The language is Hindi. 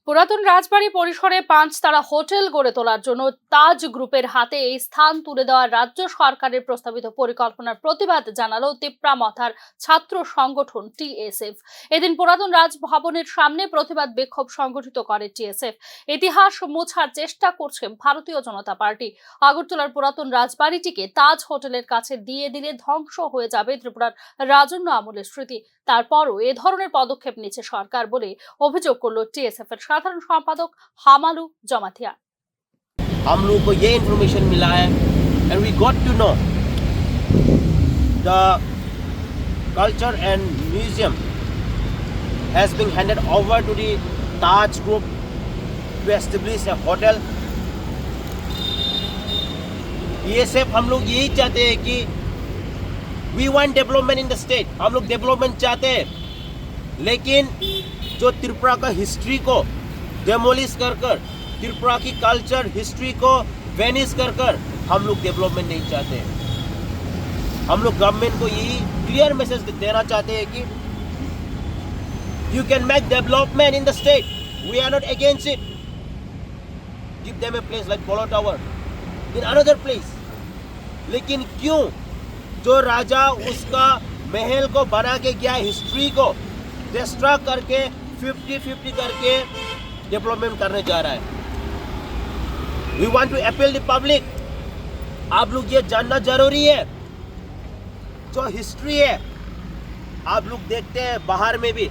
পুরাতন রাজবাড়ি পরিসরে 5 তারা হোটেল গড়ে তোলার জন্য তাজ গ্রুপের হাতে এই স্থান তুলে দেওয়ার রাজ্য সরকারের প্রস্তাবিত পরিকল্পনার প্রতিবাদ জানালো তিপ্রা মথার ছাত্র সংগঠন টিএসএফ। এদিন পুরাতন রাজভবনের সামনে প্রতিবাদ বিক্ষোভ সংগঠিত করে টিএসএফ। ইতিহাস মোছার চেষ্টা করছে ভারতীয় জনতা পার্টি। আগরতলার পুরাতন রাজবাড়িটিকে তাজ হোটেলের কাছে দিয়ে দিলে ধ্বংস হয়ে যাবে ত্রিপুরার রাজন্য আমলের স্মৃতি। তারপরও এ ধরনের পদক্ষেপ নিচ্ছে সরকার বলে অভিযোগ করলো টিএসএফ এর साधारण संपादक हामालू जमाथिया। हम लोग को ये इन्फॉर्मेशन मिला है and we got to know the culture and museum has been handed over to the Taj group to establish a hotel. ये सिर्फ हम लोग यही चाहते हैं कि we want development in the state. हम लोग डेवलपमेंट चाहते हैं, लेकिन जो त्रिपुरा का हिस्ट्री को डेमोलिश कर त्रिपुरा की कल्चर हिस्ट्री को वेनिश कर हम लोग डेवलपमेंट नहीं चाहते। हम लोग गवर्नमेंट को यही क्लियर मैसेज देना चाहते हैं कि you can make development in the state, we are not against it. Give them a place like Polo Tower in another place. लेकिन क्यों जो राजा उसका महल को बना के गया, हिस्ट्री को डिस्ट्रॉय करके 50-50 करके डेवलपमेंट करने जा रहा है। We want to appeal the public, आप लोग ये जानना जरूरी है जो हिस्ट्री है। आप लोग देखते हैं बाहर में भी